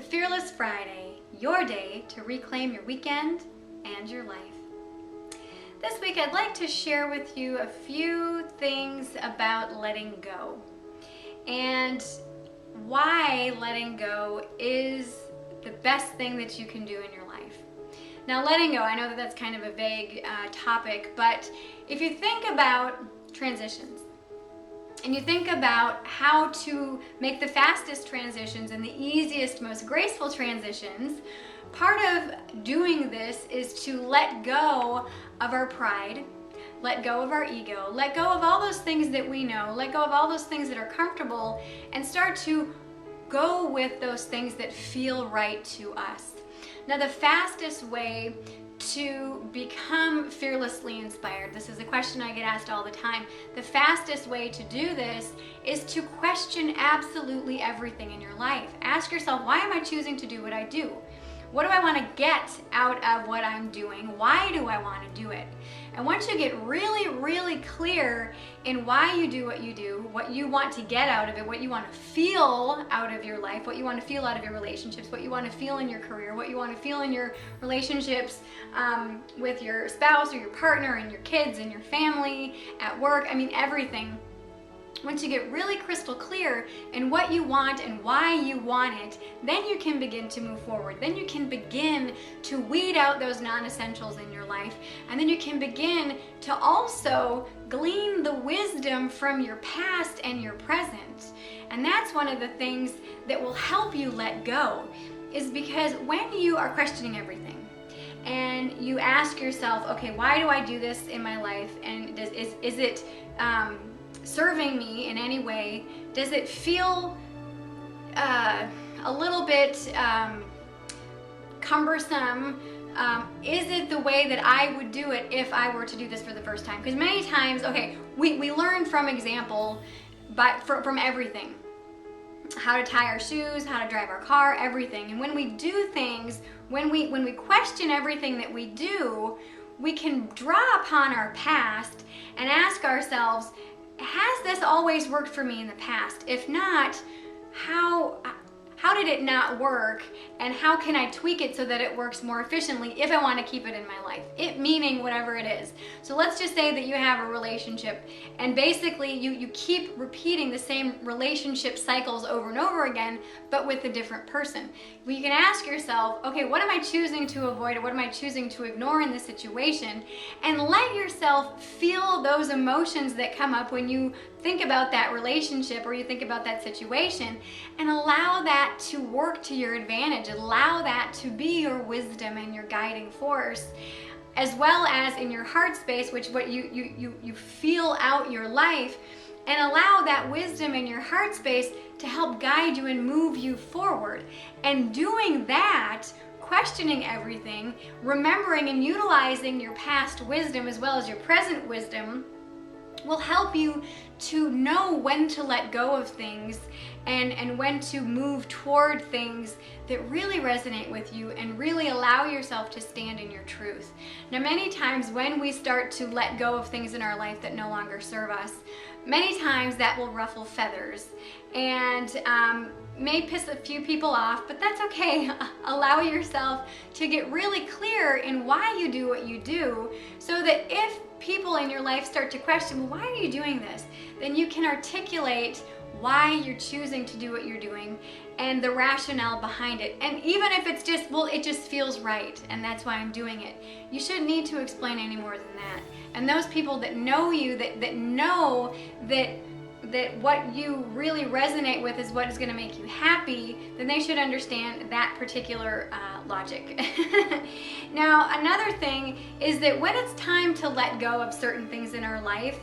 to Fearless Friday, your day to reclaim your weekend and your life. This week I'd like to share with you a few things about letting go and why letting go is the best thing that you can do in your life. Now, letting go, I know that that's kind of a vague topic, but if you think about transitions, and you think about how to make the fastest transitions and the easiest, most graceful transitions, part of doing this is to let go of our pride, let go of our ego, let go of all those things that we know, let go of all those things that are comfortable, and start to go with those things that feel right to us. Now, the fastest way to become fearlessly inspired, this is a question I get asked all the time, the fastest way to do this is to question absolutely everything in your life. Ask yourself, why am I choosing to do what I do? What do I want to get out of what I'm doing? Why do I want to do it? And once you get really, really clear in why you do what you do, what you want to get out of it, what you want to feel out of your life, what you want to feel out of your relationships, what you want to feel in your career, what you want to feel in your relationships with your spouse or your partner and your kids and your family, at work, I mean everything. Once you get really crystal clear in what you want and why you want it, then you can begin to move forward. Then you can begin to weed out those non-essentials in your life. And then you can begin to also glean the wisdom from your past and your present. And that's one of the things that will help you let go, is because when you are questioning everything, and you ask yourself, okay, why do I do this in my life? And is it serving me in any way? Does it feel a little bit cumbersome? Is it the way that I would do it if I were to do this for the first time? Because many times, okay, we learn from example, from everything. How to tie our shoes, how to drive our car, everything. And when we do things, when we question everything that we do, we can draw upon our past and ask ourselves, has this always worked for me in the past? If not, how did it not work, and how can I tweak it so that it works more efficiently if I want to keep it in my life? It meaning whatever it is. So let's just say that you have a relationship, and basically you keep repeating the same relationship cycles over and over again, but with a different person. Well, you can ask yourself, okay, what am I choosing to avoid, or what am I choosing to ignore in this situation? And let yourself feel those emotions that come up when you think about that relationship or you think about that situation, and allow that to work to your advantage. Allow that to be your wisdom and your guiding force, as well as in your heart space, which what you feel out your life, and allow that wisdom in your heart space to help guide you and move you forward. And doing that, questioning everything, remembering and utilizing your past wisdom as well as your present wisdom, will help you to know when to let go of things and when to move toward things that really resonate with you and really allow yourself to stand in your truth. Now, many times when we start to let go of things in our life that no longer serve us, many times that will ruffle feathers and may piss a few people off, but that's okay. Allow yourself to get really clear in why you do what you do, so that if people in your life start to question, well, why are you doing this? Then you can articulate why you're choosing to do what you're doing and the rationale behind it. And even if it's just, well, it just feels right and that's why I'm doing it, you shouldn't need to explain any more than that. And those people that know you, that know that what you really resonate with is what is going to make you happy, then they should understand that particular logic. Now, another thing is that when it's time to let go of certain things in our life,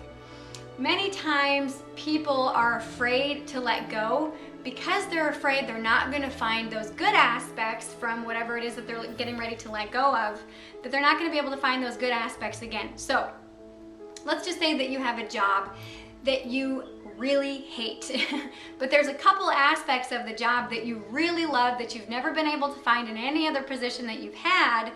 many times people are afraid to let go because they're afraid they're not going to find those good aspects from whatever it is that they're getting ready to let go of, that they're not going to be able to find those good aspects again. So let's just say that you have a job that you really hate, but there's a couple aspects of the job that you really love that you've never been able to find in any other position that you've had.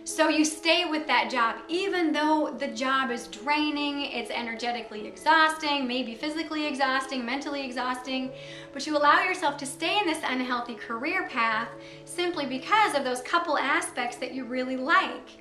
So you stay with that job, even though the job is draining, it's energetically exhausting, maybe physically exhausting, mentally exhausting, but you allow yourself to stay in this unhealthy career path simply because of those couple aspects that you really like,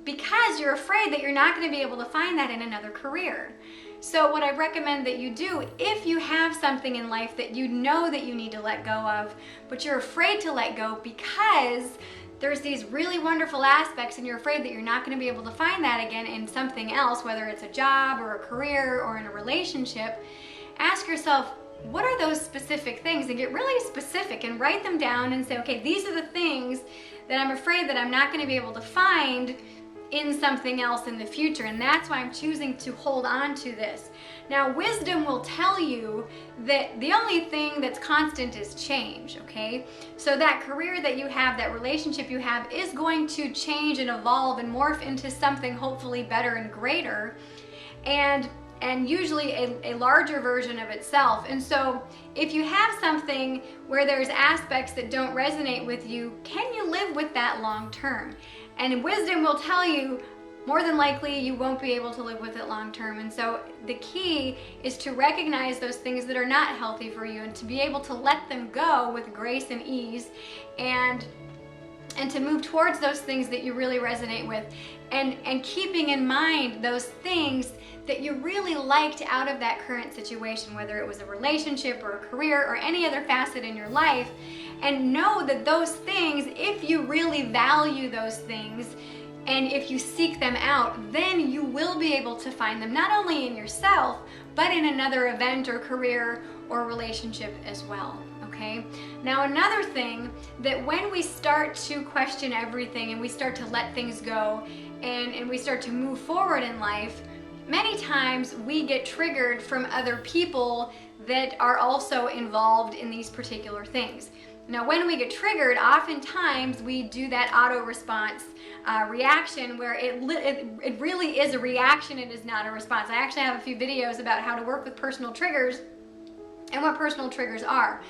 because you're afraid that you're not going to be able to find that in another career. So what I recommend that you do, if you have something in life that you know that you need to let go of, but you're afraid to let go because there's these really wonderful aspects and you're afraid that you're not going to be able to find that again in something else, whether it's a job or a career or in a relationship, ask yourself, what are those specific things? And get really specific and write them down and say, okay, these are the things that I'm afraid that I'm not going to be able to find in something else in the future, and that's why I'm choosing to hold on to this. Now, wisdom will tell you that the only thing that's constant is change, okay? So that career that you have, that relationship you have, is going to change and evolve and morph into something hopefully better and greater, and usually a larger version of itself. And so if you have something where there's aspects that don't resonate with you, can you live with that long term? And wisdom will tell you, more than likely, you won't be able to live with it long term. And so the key is to recognize those things that are not healthy for you and to be able to let them go with grace and ease, and to move towards those things that you really resonate with, and keeping in mind those things that you really liked out of that current situation, whether it was a relationship or a career or any other facet in your life. And know that those things, if you really value those things and if you seek them out, then you will be able to find them not only in yourself, but in another event or career or relationship as well, okay? Now, another thing, that when we start to question everything and we start to let things go and we start to move forward in life, many times we get triggered from other people that are also involved in these particular things. Now, when we get triggered, oftentimes we do that auto response reaction where it really is a reaction, it is not a response. I actually have a few videos about how to work with personal triggers and what personal triggers are.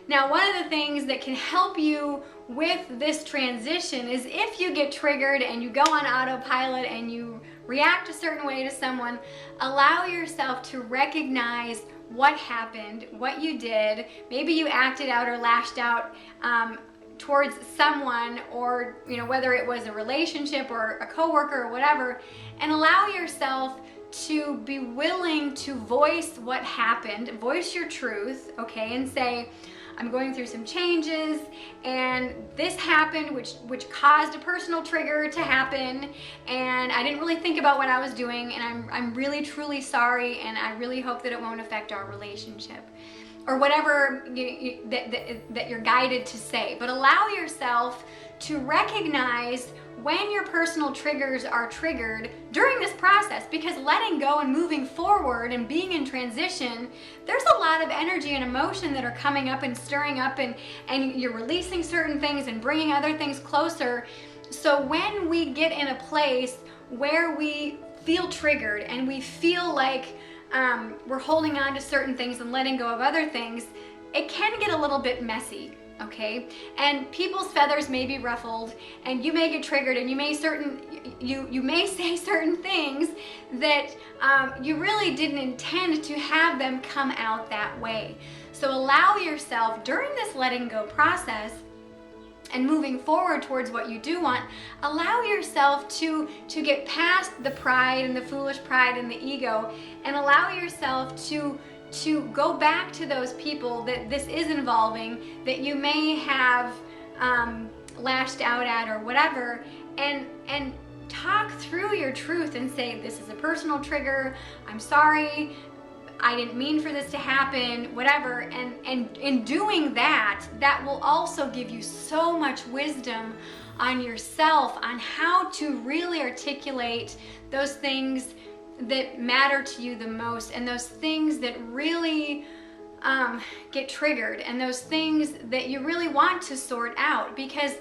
Now, one of the things that can help you with this transition is if you get triggered and you go on autopilot and you react a certain way to someone, allow yourself to recognize what happened, what you did. Maybe you acted out or lashed out towards someone, or whether it was a relationship or a coworker or whatever, and allow yourself to be willing to voice what happened, voice your truth, okay, and say, I'm going through some changes and this happened which caused a personal trigger to happen, and I didn't really think about what I was doing, and I'm really truly sorry, and I really hope that it won't affect our relationship, or whatever that you're guided to say. But allow yourself to recognize when your personal triggers are triggered during this process, because letting go and moving forward and being in transition, there's a lot of energy and emotion that are coming up and stirring up, and you're releasing certain things and bringing other things closer. So when we get in a place where we feel triggered and we feel like we're holding on to certain things and letting go of other things, it can get a little bit messy. Okay, and people's feathers may be ruffled, and you may get triggered, and you may say certain things that you really didn't intend to have them come out that way. So allow yourself during this letting go process and moving forward towards what you do want, allow yourself to get past the pride and the foolish pride and the ego, and allow yourself to go back to those people that this is involving, that you may have lashed out at or whatever, and talk through your truth and say, this is a personal trigger, I'm sorry, I didn't mean for this to happen, whatever. And in doing that will also give you so much wisdom on yourself, on how to really articulate those things that matter to you the most, and those things that really get triggered, and those things that you really want to sort out. Because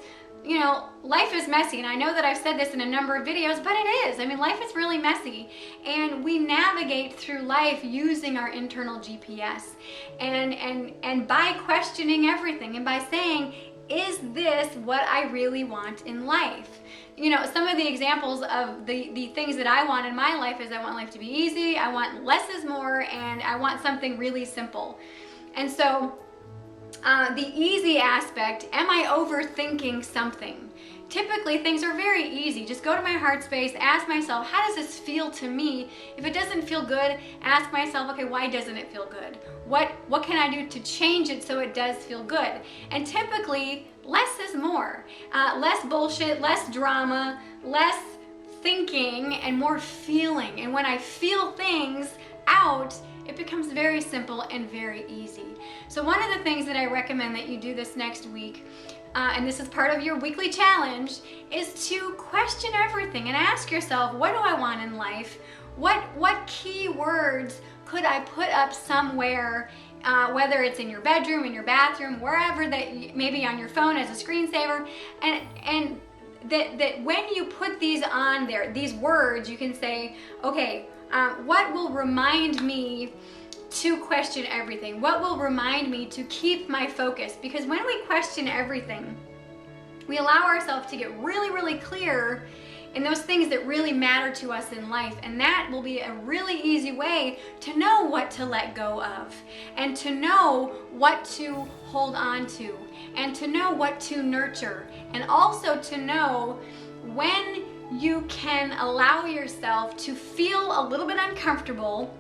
life is messy, and I know that I've said this in a number of videos, but it is. I mean, life is really messy, and we navigate through life using our internal GPS, and by questioning everything, and by saying, is this what I really want in life? You know, some of the examples of the things that I want in my life is I want life to be easy, I want less is more, and I want something really simple. And so the easy aspect, am I overthinking something? Typically, things are very easy. Just go to my heart space, ask myself, how does this feel to me? If it doesn't feel good, ask myself, okay, why doesn't it feel good? What can I do to change it so it does feel good? And typically, less is more. Less bullshit, less drama, less thinking, and more feeling. And when I feel things out, it becomes very simple and very easy. So one of the things that I recommend that you do this next week, and this is part of your weekly challenge, is to question everything and ask yourself, what do I want in life? What key words could I put up somewhere, whether it's in your bedroom, in your bathroom, wherever, that maybe on your phone as a screensaver, and that when you put these on there, these words, you can say, okay, what will remind me to question everything? What will remind me to keep my focus? Because when we question everything, we allow ourselves to get really, really clear in those things that really matter to us in life. And that will be a really easy way to know what to let go of, and to know what to hold on to, and to know what to nurture, and also to know when you can allow yourself to feel a little bit uncomfortable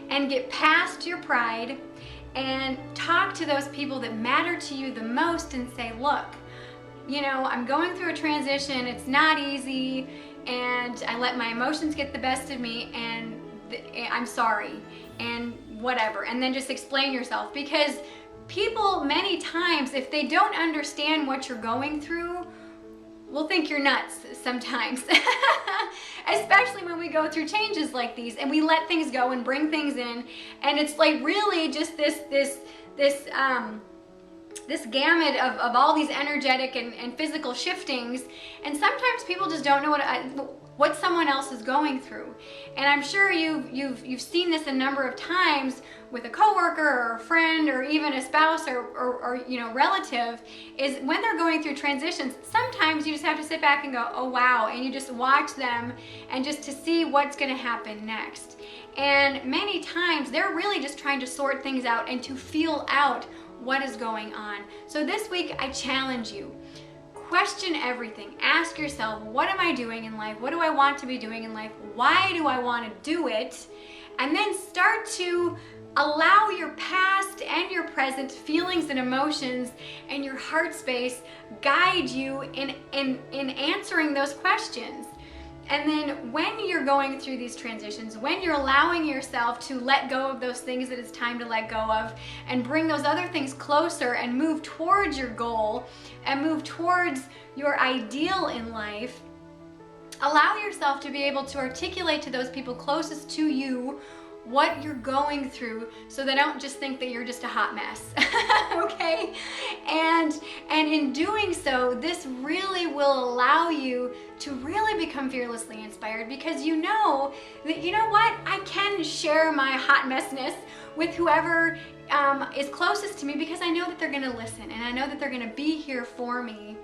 and get past your pride and talk to those people that matter to you the most and say, look, you know, I'm going through a transition, it's not easy, and I let my emotions get the best of me, and I'm sorry, and whatever. And then just explain yourself, because people many times, if they don't understand what you're going through, will think you're nuts sometimes. Especially when we go through changes like these and we let things go and bring things in, and it's like really just this gamut of all these energetic and physical shiftings, and sometimes people just don't know what someone else is going through. And I'm sure you've seen this a number of times with a coworker or a friend or even a spouse or you know, relative, is when they're going through transitions, sometimes you just have to sit back and go, oh wow, and you just watch them and just to see what's going to happen next. And many times they're really just trying to sort things out and to feel out what is going on. So this week I challenge you, question everything. Ask yourself, what am I doing in life? What do I want to be doing in life? Why do I want to do it? And then start to allow your past and your present feelings and emotions and your heart space guide you in answering those questions. And then when you're going through these transitions, when you're allowing yourself to let go of those things that it's time to let go of and bring those other things closer and move towards your goal and move towards your ideal in life, allow yourself to be able to articulate to those people closest to you what you're going through, so they don't just think that you're just a hot mess. Okay? And in doing so, this really will allow you to really become fearlessly inspired, because you know that, you know what, I can share my hot messness with whoever is closest to me, because I know that they're gonna listen, and I know that they're gonna be here for me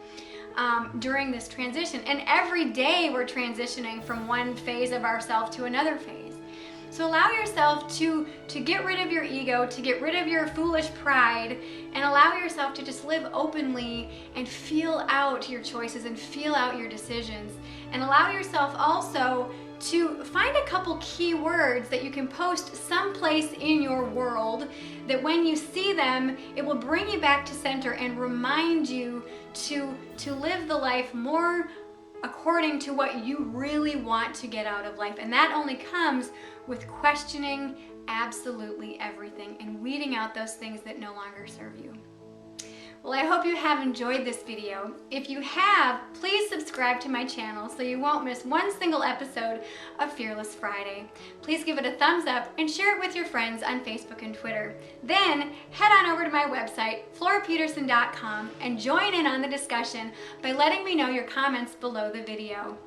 during this transition. And every day we're transitioning from one phase of ourselves to another phase. So allow yourself to get rid of your ego, to get rid of your foolish pride, and allow yourself to just live openly and feel out your choices and feel out your decisions. And allow yourself also to find a couple key words that you can post someplace in your world, that when you see them, it will bring you back to center and remind you to live the life more according to what you really want to get out of life. And that only comes with questioning absolutely everything and weeding out those things that no longer serve you. Well, I hope you have enjoyed this video. If you have, please subscribe to my channel so you won't miss one single episode of Fearless Friday. Please give it a thumbs up and share it with your friends on Facebook and Twitter. Then head on over to my website, florapeterson.com, and join in on the discussion by letting me know your comments below the video.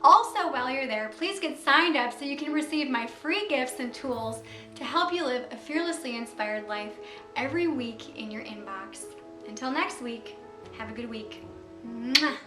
Also, while you're there, please get signed up so you can receive my free gifts and tools to help you live a fearlessly inspired life every week in your inbox. Until next week, Have a good week. Mwah.